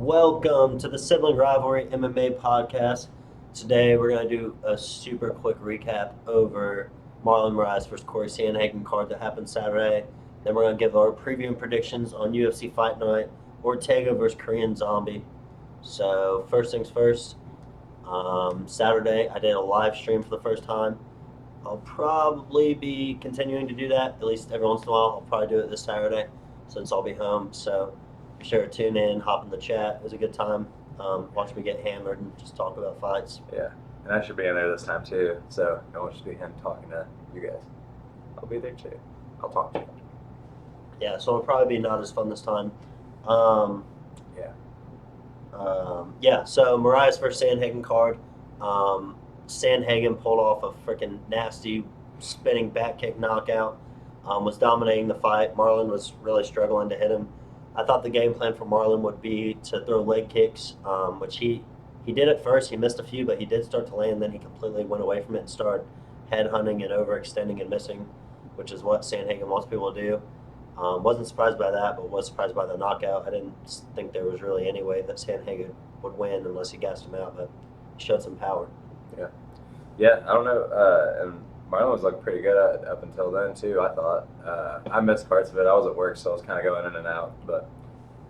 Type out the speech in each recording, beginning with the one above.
Welcome to the Sibling Rivalry MMA Podcast. Today we're going to do a super quick recap over Marlon Moraes versus Corey Sandhagen card that happened Saturday. Then we're going to give our preview and predictions on UFC Fight Night Ortega versus Korean Zombie. So first things first, Saturday I did a live stream for the first time. I'll probably be continuing to do that, at least every once in a while. I'll probably do it this Saturday since I'll be home. So be sure to tune in, hop in the chat. It was a good time. Watch me get hammered and just talk about fights. Yeah, and I should be in there this time too, so I want you to be him talking to you guys. I'll be there too. I'll talk to you. Yeah, so it'll probably be not as fun this time. So Moraes versus Sandhagen card. Sandhagen pulled off a freaking nasty spinning back kick knockout. Was dominating the fight. Marlon was really struggling to hit him. I thought the game plan for Marlon would be to throw leg kicks, which he did at first. He missed a few, but he did start to land. Then he completely went away from it and started headhunting and overextending and missing, which is what Sandhagen wants people to do. Wasn't surprised by that, but was surprised by the knockout. I didn't think there was really any way that Sandhagen would win unless he gassed him out, but he showed some power. Yeah, I don't know. And Marlon was looking pretty good up until then too. I thought I missed parts of it. I was at work, so I was kind of going in and out. But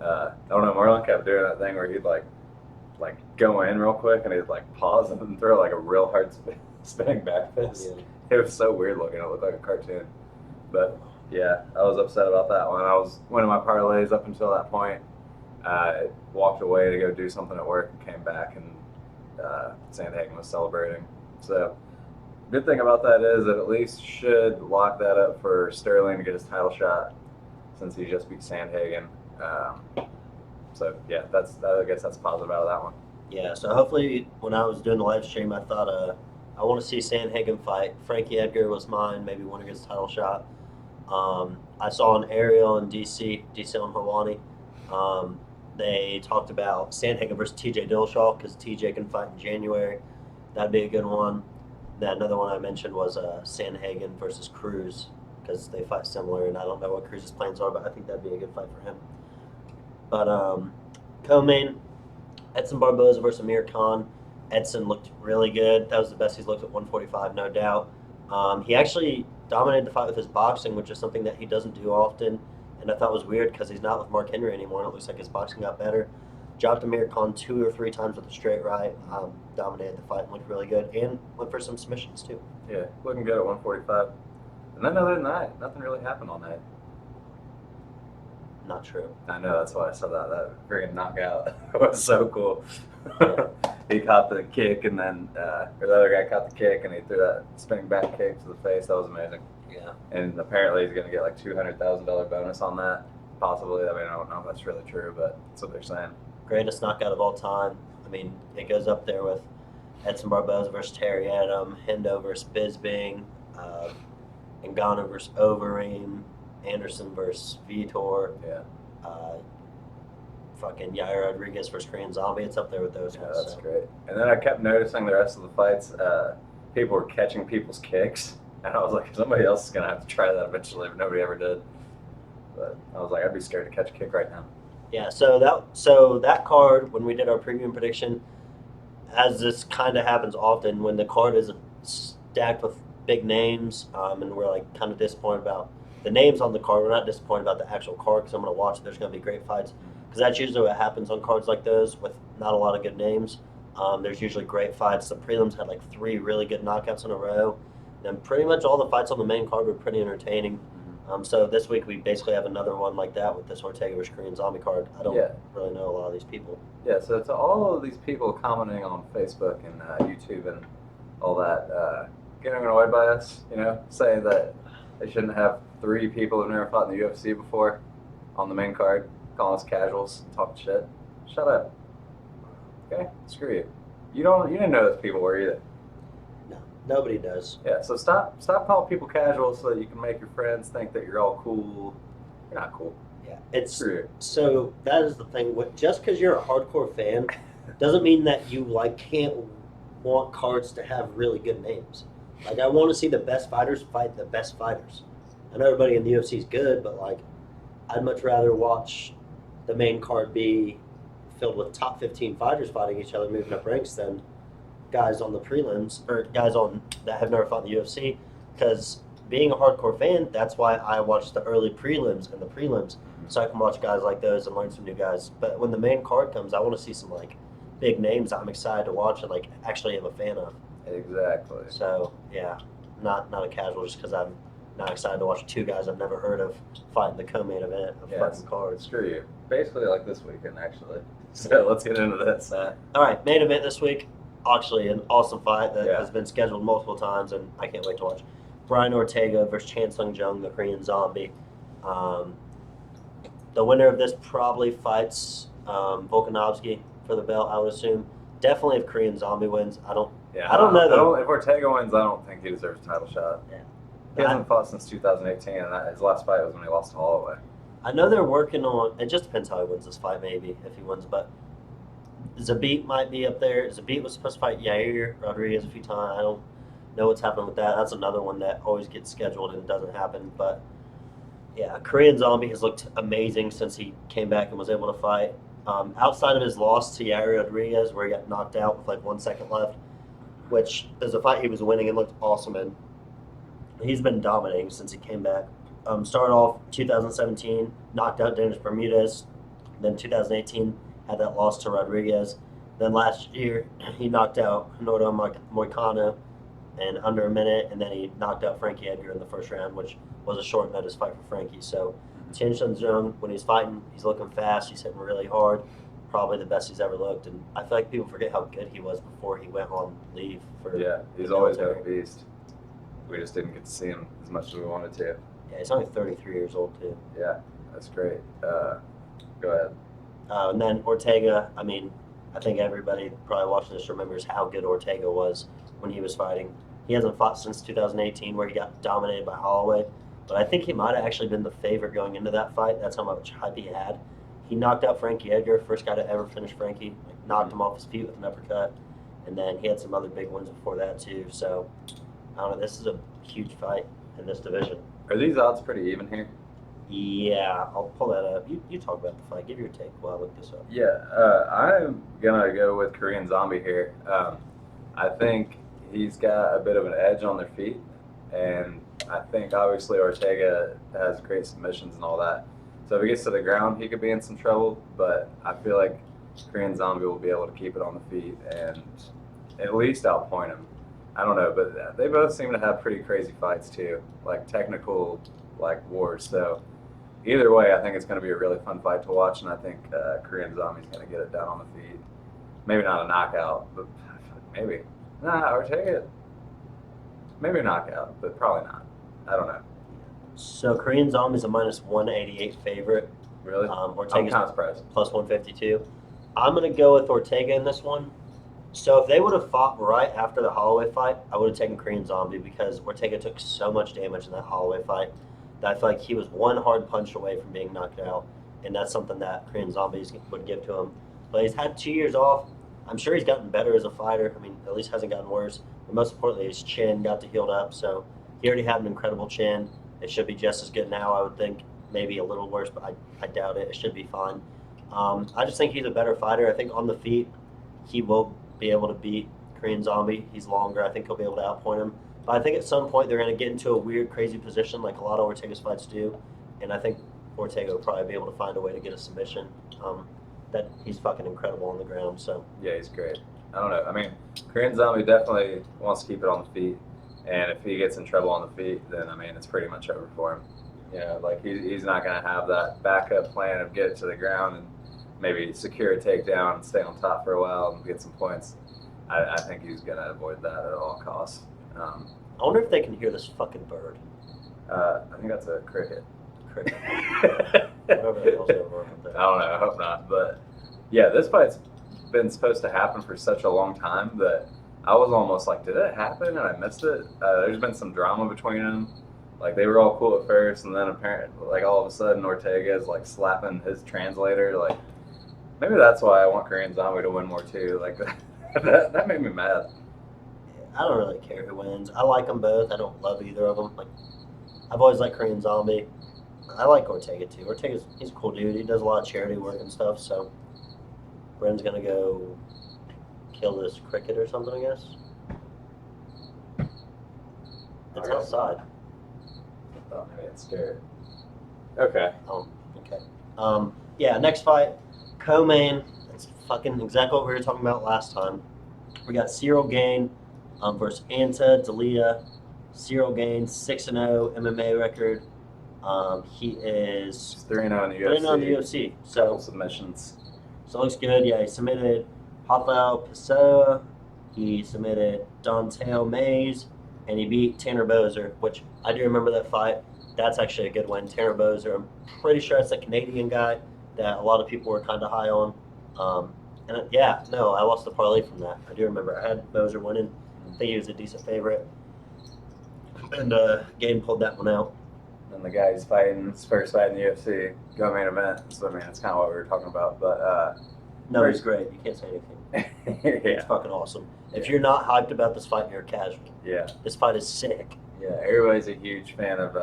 I don't know. Marlon kept doing that thing where he'd like go in real quick and he'd like pause and then throw like a real hard spinning back fist. Yeah. It was so weird looking. It looked like a cartoon. But yeah, I was upset about that one. I was winning my parlays up until that point. Walked away to go do something at work and came back, and Sandhagen was celebrating. So good thing about that is it at least should lock that up for Sterling to get his title shot, since he just beat Sandhagen. So yeah, I guess that's positive out of that one. Yeah, so hopefully when I was doing the live stream, I thought I want to see Sandhagen fight. Frankie Edgar was mine, maybe one of his title shot. I saw an Ariel in DC and Hawani. They talked about Sandhagen versus TJ Dillashaw because TJ can fight in January. That'd be a good one. Then another one I mentioned was Sandhagen versus Cruz because they fight similar, and I don't know what Cruz's plans are, but I think that'd be a good fight for him. But co-main, Edson Barboza versus Amir Khan. Edson looked really good. That was the best he's looked at 145, no doubt. He actually dominated the fight with his boxing, which is something that he doesn't do often, and I thought was weird because he's not with Mark Henry anymore, and it looks like his boxing got better. Dropped Amir Khan 2 or 3 times with a straight right. Dominated the fight and looked really good, and went for some submissions too. Yeah, looking good at 145. And then other than that, nothing really happened all night. Not true. I know, that's why I said that. That freaking knockout was so cool. He caught the kick, and then or the other guy caught the kick, and he threw that spinning back kick to the face. That was amazing. Yeah. And apparently he's going to get like $200,000 bonus on that, possibly. I mean, I don't know if that's really true, but that's what they're saying. Greatest knockout of all time. I mean, it goes up there with Edson Barboza versus Terry Adam, Hendo versus Bisping, Ngannou versus Overeem, Anderson versus Vitor. Yeah. Fucking Yair Rodriguez versus Korean Zombie. It's up there with those Yeah, ones. that's great. And then I kept noticing the rest of the fights, people were catching people's kicks, and I was like, somebody else is going to have to try that eventually, but nobody ever did. But I was like, I'd be scared to catch a kick right now. Yeah, so that card, when we did our preview and prediction, as this kind of happens often, when the card is stacked with big names, and we're like kind of disappointed about the names on the card, we're not disappointed about the actual card because I'm going to watch it. There's going to be great fights because that's usually what happens on cards like those with not a lot of good names. There's usually great fights. The prelims had like 3 really good knockouts in a row. And pretty much all the fights on the main card were pretty entertaining. So this week we basically have another one like that with this Ortega versus Korean Zombie card. I don't really know a lot of these people. Yeah, so to all of these people commenting on Facebook and YouTube and all that, getting annoyed by us, saying that they shouldn't have 3 people who've never fought in the UFC before on the main card, calling us casuals and talking shit. Shut up. Okay? Screw you. You didn't know those people were either. Nobody does. Yeah, so stop calling people casual so that you can make your friends think that you're all cool. You're not cool. Yeah, so that is the thing. Just because you're a hardcore fan doesn't mean that you can't want cards to have really good names. Like I want to see the best fighters fight the best fighters. I know everybody in the UFC is good, but I'd much rather watch the main card be filled with top 15 fighters fighting each other, moving up ranks than guys on the prelims or guys on that have never fought in the UFC. Because being a hardcore fan, that's why I watch the early prelims and the prelims, so I can watch guys like those and learn some new guys. But when the main card comes, I want to see some like big names I'm excited to watch and like actually am a fan of. Exactly. So yeah, not a casual just because I'm not excited to watch two guys I've never heard of fighting the co-main event of fucking cards. Screw you. Basically like this weekend, actually. So let's get into this. All right, main event this week. Actually, an awesome fight that has been scheduled multiple times, and I can't wait to watch. Brian Ortega versus Chan Sung Jung, the Korean Zombie. The winner of this probably fights Volkanovski for the belt, I would assume. Definitely if Korean Zombie wins. I don't know though. If Ortega wins, I don't think he deserves a title shot. Yeah. He hasn't fought since 2018, and his last fight was when he lost to Holloway. I know they're working on. It just depends how he wins this fight, maybe if he wins. But Zabit might be up there. Zabit was supposed to fight Yair Rodriguez a few times. I don't know what's happening with that. That's another one that always gets scheduled and doesn't happen. But yeah, Korean Zombie has looked amazing since he came back and was able to fight. Outside of his loss to Yair Rodriguez, where he got knocked out with like 1 second left, which is a fight he was winning and looked awesome in. He's been dominating since he came back. Started off 2017, knocked out Dennis Bermudez. Then 2018 had that loss to Rodriguez. Then last year he knocked out Honorio Moicano in under a minute, and then he knocked out Frankie Edgar in the first round, which was a short notice fight for Frankie. So Chan Sung Jung, when he's fighting, he's looking fast. He's hitting really hard. Probably the best he's ever looked. And I feel like people forget how good he was before he went on leave. He's always been a beast. We just didn't get to see him as much as we wanted to. Yeah, he's only 33 years old, too. Yeah, that's great. Go ahead. And then Ortega, I mean, I think everybody probably watching this remembers how good Ortega was when he was fighting. He hasn't fought since 2018 where he got dominated by Holloway, but I think he might have actually been the favorite going into that fight. That's how much hype he had. He knocked out Frankie Edgar, first guy to ever finish Frankie, knocked him off his feet with an uppercut, and then he had some other big wins before that too. So, I don't know, this is a huge fight in this division. Are these odds pretty even here? Yeah, I'll pull that up. You talk about the fight. Give your take while I look this up. Yeah, I'm going to go with Korean Zombie here. I think he's got a bit of an edge on their feet, and I think obviously Ortega has great submissions and all that. So if he gets to the ground, he could be in some trouble, but I feel like Korean Zombie will be able to keep it on the feet and at least outpoint him. I don't know, but they both seem to have pretty crazy fights too, like technical wars. So either way, I think it's going to be a really fun fight to watch, and I think Korean Zombie's going to get it done on the feet. Maybe not a knockout, but maybe. Ortega, maybe a knockout, but probably not. I don't know. So Korean Zombie's a minus 188 favorite. Really? Ortega's I'm kind of surprised. Plus 152. I'm going to go with Ortega in this one. So if they would have fought right after the Holloway fight, I would have taken Korean Zombie because Ortega took so much damage in that Holloway fight that I feel like he was one hard punch away from being knocked out, and that's something that Korean Zombies would give to him. But he's had 2 years off. I'm sure he's gotten better as a fighter. I mean, at least hasn't gotten worse. But most importantly, his chin got to heal up. So he already had an incredible chin. It should be just as good now, I would think. Maybe a little worse, but I doubt it. It should be fine. I just think he's a better fighter. I think on the feet, he will be able to beat Korean Zombie. He's longer. I think he'll be able to outpoint him. But I think at some point they're going to get into a weird, crazy position like a lot of Ortega's fights do. And I think Ortega will probably be able to find a way to get a submission. That he's fucking incredible on the ground. So yeah, he's great. I don't know. I mean, Korean Zombie definitely wants to keep it on the feet. And if he gets in trouble on the feet, then, I mean, it's pretty much over for him. You know, like he's not going to have that backup plan of get it to the ground and maybe secure a takedown and stay on top for a while and get some points. I think he's going to avoid that at all costs. I wonder if they can hear this fucking bird. I think that's a cricket. Whatever the hell's going on there. I don't know. I hope not. But, yeah, this fight's been supposed to happen for such a long time that I was almost like, did it happen and I missed it? There's been some drama between them. Like, they were all cool at first, and then apparently, like, all of a sudden Ortega is, like, slapping his translator. Like, maybe that's why I want Korean Zombie to win more, too. Like, that made me mad. I don't really care who wins. I like them both. I don't love either of them. Like, I've always liked Korean Zombie. I like Ortega, too. He's a cool dude. He does a lot of charity work and stuff, so Bren's gonna go kill this cricket or something, I guess. It's outside. Oh, maybe it's scared. Okay. Okay. Yeah, next fight, co-main. It's fucking exactly what we were talking about last time. We got Cyril Gain versus Anta D'Elia. Cyril Gain, 6-0 MMA record. He is 3-0 in the 3-0 in the UFC. UFC. Couple So submissions. it looks good. Yeah, he submitted Rafael Pessoa. He submitted Dontel Mays, and he beat Tanner Bozer, which I do remember that fight. That's actually a good win. Tanner Bozer, I'm pretty sure it's a Canadian guy that a lot of people were kind of high on. I lost the parlay from that. I do remember. I had Bozer winning. I think he was a decent favorite. And Gain pulled that one out. And the guy who's fighting his first fight in the UFC, go main event. So I mean, that's kind of what we were talking about. But No, he's great. You can't say anything. yeah, It's fucking awesome. If you're not hyped about this fight, you're casual. yeah, This fight is sick. yeah. Everybody's a huge fan of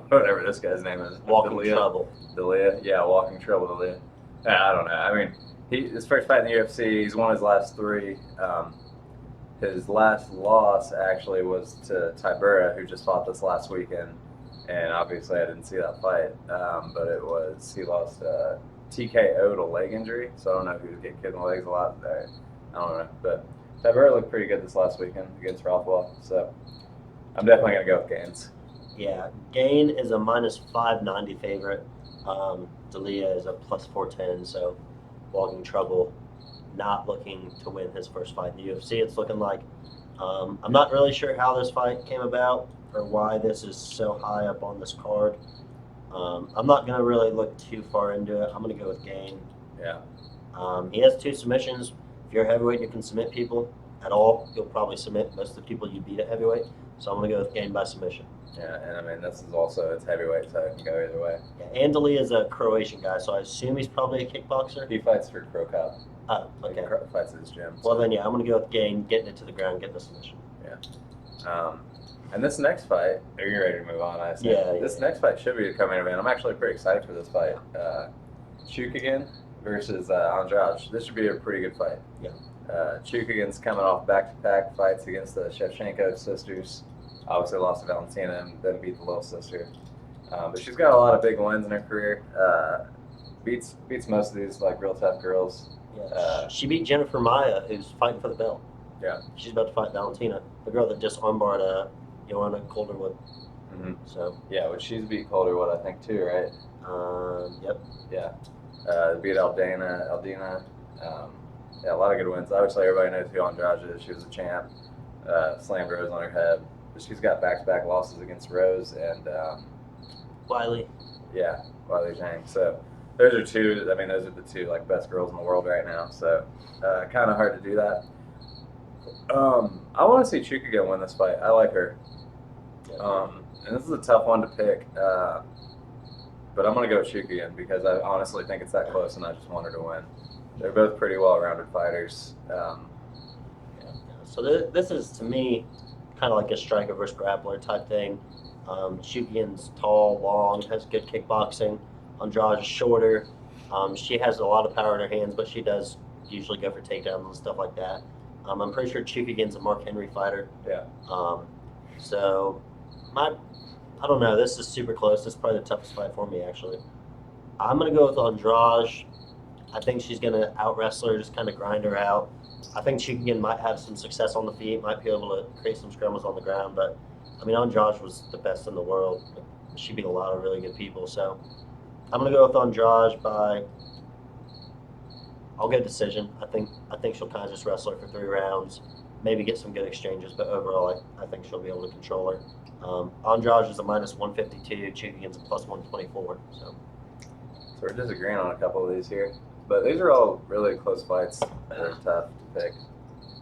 whatever this guy's name is. Walking D'Elia. trouble. D'Elia, yeah, walking trouble. D'Elia. I don't know. I mean, his first fight in the UFC. He's won his last 3. His last loss actually was to Tybura, who just fought this last weekend. And obviously, I didn't see that fight, but he lost TKO to leg injury, so I don't know if he was getting kicked in the legs a lot there. I don't know, but Tybura looked pretty good this last weekend against Rothwell, so I'm definitely gonna go with Gaines. Yeah, Gain is a minus 590 favorite. D'Elia is a plus 410, so walking trouble, not looking to win his first fight in the UFC. It's looking like I'm not really sure how this fight came about or why this is so high up on this card. I'm not going to really look too far into it. I'm going to go with Gain. Yeah. He has 2 submissions. If you're a heavyweight, you can submit people at all. You'll probably submit most of the people you beat at heavyweight. So I'm going to go with Gain by submission. Yeah, and I mean, this is also, it's heavyweight, so it can go either way. Yeah, and D'Elia is a Croatian guy, so I assume he's probably a kickboxer. He fights for Crow Cup. Oh, okay. He fights at his gym. Well, then, yeah, I'm going to go with Gain, getting it to the ground, getting the submission. And this next fight, are you ready to move on? I assume? Yeah. This next fight should be a coming event. I'm actually pretty excited for this fight. Chukagian versus Andrade. This should be a pretty good fight. Yeah. Chukagian's coming off back-to-back fights against the Shevchenko sisters. Obviously lost to Valentina and then beat the little sister. But she's got a lot of big wins in her career. Beats most of these like real tough girls. Yeah. She beat Jennifer Maya, who's fighting for the belt. Yeah. She's about to fight Valentina, the girl that just armbarred Joanna Calderwood. Mm-hmm. So. Yeah, which she's beat Calderwood, I think, too, right? Yep. Yeah. Beat Aldana. Yeah, a lot of good wins. Obviously, everybody knows who Andrade is. She was a champ. Slammed Rose on her head. But she's got back-to-back losses against Rose and Wiley. Yeah, Wiley Zhang. So those are the 2 like best girls in the world right now. So kind of hard to do that. I want to see Chukagian win this fight. I like her. And this is a tough one to pick. But I'm going to go with Chukagian because I honestly think it's that close and I just want her to win. They're both pretty well-rounded fighters. So this is, to me, kind of like a striker versus grappler type thing. Chukagian's tall, long, has good kickboxing. Andrade's shorter. She has a lot of power in her hands, but she does usually go for takedowns and stuff like that. I'm pretty sure Chukagian's a Mark Henry fighter. Yeah. I don't know. This is super close. This is probably the toughest fight for me, actually. I'm going to go with Andrade. I think she's going to out-wrestle her, just kind of grind her out. I think Chukagian might have some success on the feet, might be able to create some scrambles on the ground, but, I mean, Andrade was the best in the world. She beat a lot of really good people, so I'm going to go with Andrade by, I'll go decision. I think she'll kind of just wrestle her for 3 rounds, maybe get some good exchanges, but overall, I think she'll be able to control her. Andrade is a minus 152, Chukagian's a plus 124, so we're disagreeing on a couple of these here. But these are all really close fights that are tough to pick.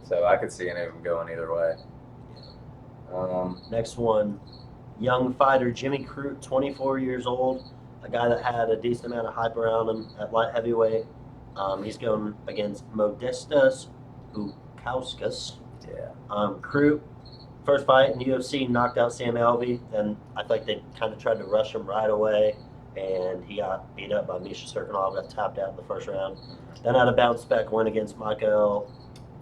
So I could see any of them going either way. Next one, young fighter Jimmy Crute, 24 years old, a guy that had a decent amount of hype around him at light heavyweight. He's going against Modestas Bukauskas. Yeah. Crute, first fight in UFC, knocked out Sam Alvey, and I think they kind of tried to rush him right away. and he got beat up by Misha Serkinov, got tapped out in the first round. Then had a bounce back win against Michael,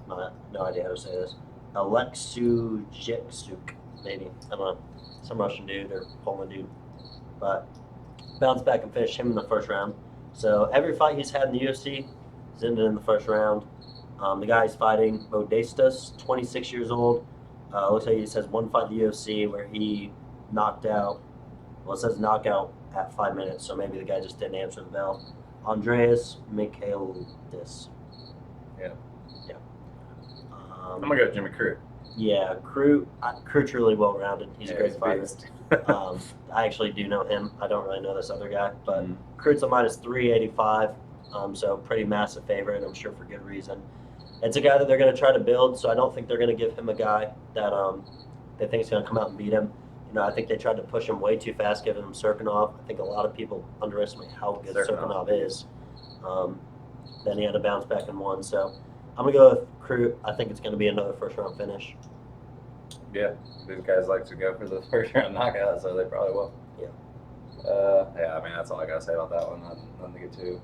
no idea how to say this, Aleksujitsuk, maybe. I don't know, some Russian dude or Poland dude. But bounced back and finished him in the first round. So every fight he's had in the UFC has ended in the first round. The guy he's fighting, Modestas, 26 years old. Looks like he just has one fight in the UFC where he knocked out, well, it says knockout at 5 minutes, so maybe the guy just didn't answer the bell. Andreas Michailidis. Yeah. Yeah. I'm going to go with Jimmy Crute. Yeah, Crute's really well-rounded. He's a great fighter. Beast. I actually do know him. I don't really know this other guy, but Crute's a minus 385, so pretty massive favorite, I'm sure for good reason. It's a guy that they're going to try to build, so I don't think they're going to give him a guy that they think is going to come out and beat him. I think they tried to push him way too fast, giving him Serkinov. I think a lot of people underestimate how good Serkinov is. Then he had to bounce back and won, so I'm going to go with Crute. I think it's going to be another first-round finish. Yeah, these guys like to go for the first-round knockout, so they probably will. Yeah. Yeah, I mean, that's all I got to say about that one. Nothing to get too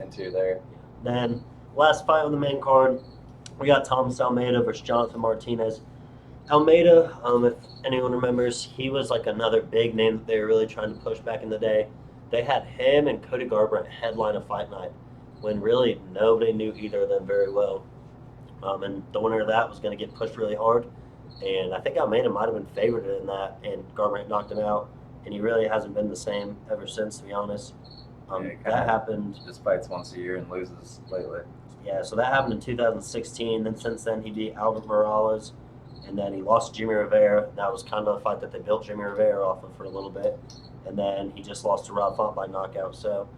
into there. Then, last fight on the main card, we got Thomas Almeida versus Jonathan Martinez. Almeida, if anyone remembers, he was like another big name that they were really trying to push back in the day. They had him and Cody Garbrandt headline a fight night when really nobody knew either of them very well. And the winner of that was going to get pushed really hard. And I think Almeida might have been favored in that, and Garbrandt knocked him out. And he really hasn't been the same ever since, to be honest. That happened. Just fights once a year and loses lately. Yeah, so that happened in 2016. Then since then, he beat Albert Morales. And then he lost Jimmy Rivera. That was kind of the fight that they built Jimmy Rivera off of for a little bit. And then he just lost to Rob Font by knockout. So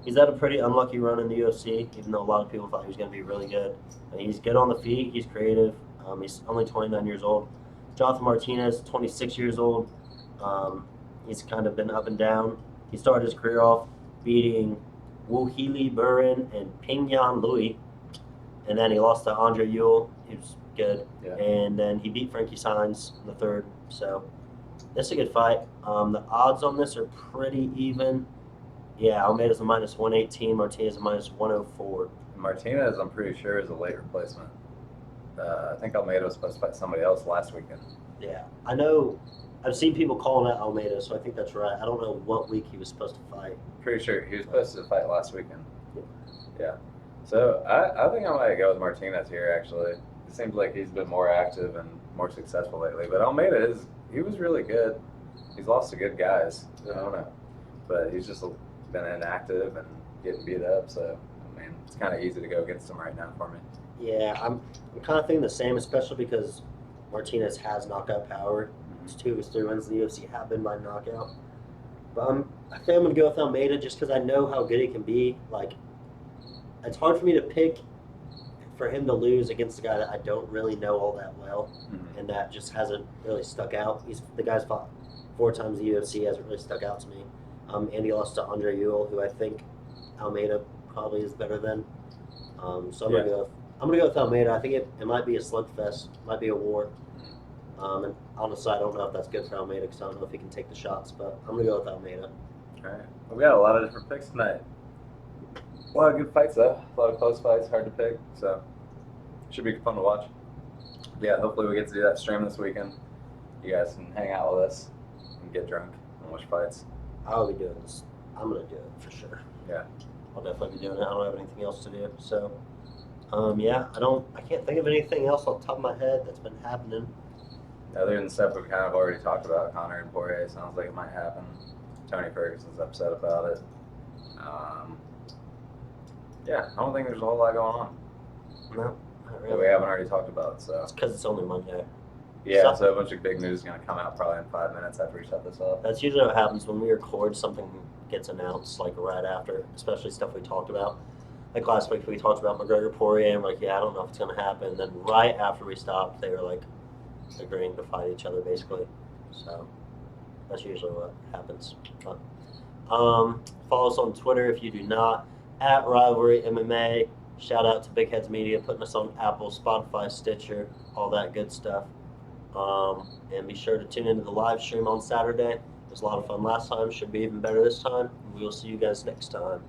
he's had a pretty unlucky run in the UFC, even though a lot of people thought he was going to be really good. And he's good on the feet. He's creative. He's only 29 years old. Jonathan Martinez, 26 years old. He's kind of been up and down. He started his career off beating Wuhili Burin and Pingyan Louis. And then he lost to Andre Ewell. He was good. Yeah. And then he beat Frankie Saenz in the third. So this is a good fight. The odds on this are pretty even. Yeah, Almeida's a minus 118. Martinez a minus 104. Martinez, I'm pretty sure, is a late replacement. I think Almeida was supposed to fight somebody else last weekend. Yeah, I know. I've seen people calling out Almeida, so I think that's right. I don't know what week he was supposed to fight. Pretty sure he was supposed to fight last weekend. Yeah. So I think I might go with Martinez here, actually. It seems like he's been more active and more successful lately. But Almeida, he was really good. He's lost to good guys. I don't know. But he's just been inactive and getting beat up. So, I mean, it's kind of easy to go against him right now for me. Yeah, I'm kind of thinking the same, especially because Martinez has knockout power. His 2 of his 3 wins in the UFC have been by knockout. But I think I'm going to go with Almeida just because I know how good he can be. Like, it's hard for me to pick for him to lose against a guy that I don't really know all that well, and that just hasn't really stuck out. The guy's fought 4 times in the UFC, hasn't really stuck out to me. And he lost to Andre Ewell, who I think Almeida probably is better than. So I'm gonna go with Almeida. I think it might be a slugfest, might be a war. And honestly, I don't know if that's good for Almeida because I don't know if he can take the shots, but I'm gonna go with Almeida. All right. We got a lot of different picks tonight. A lot of good fights, though. A lot of close fights, hard to pick. So, should be fun to watch. Yeah, hopefully we get to do that stream this weekend. You guys can hang out with us and get drunk and watch fights. I'll be doing this. I'm going to do it for sure. Yeah. I'll definitely be doing it. I don't have anything else to do. So, yeah, I can't think of anything else off the top of my head that's been happening. Other than stuff we kind of already talked about, Conor and Poirier, sounds like it might happen. Tony Ferguson's upset about it. Yeah, I don't think there's a whole lot going on No, not really. that we haven't already talked about. So It's because it's only Monday. yeah, so a bunch of big news is going to come out probably in 5 minutes after we shut this off. That's usually what happens when we record. Something gets announced like right after, especially stuff we talked about. Like last week we talked about McGregor Poirier, and we're like, yeah, I don't know if it's going to happen. And then right after we stopped, they were like agreeing to fight each other basically. So that's usually what happens. But, follow us on Twitter if you do not, at Rivalry MMA. Shout out to Big Heads Media putting us on Apple, Spotify, Stitcher, all that good stuff. And be sure to tune into the live stream on Saturday. was a lot of fun last time. Should be even better this time. We will see you guys next time.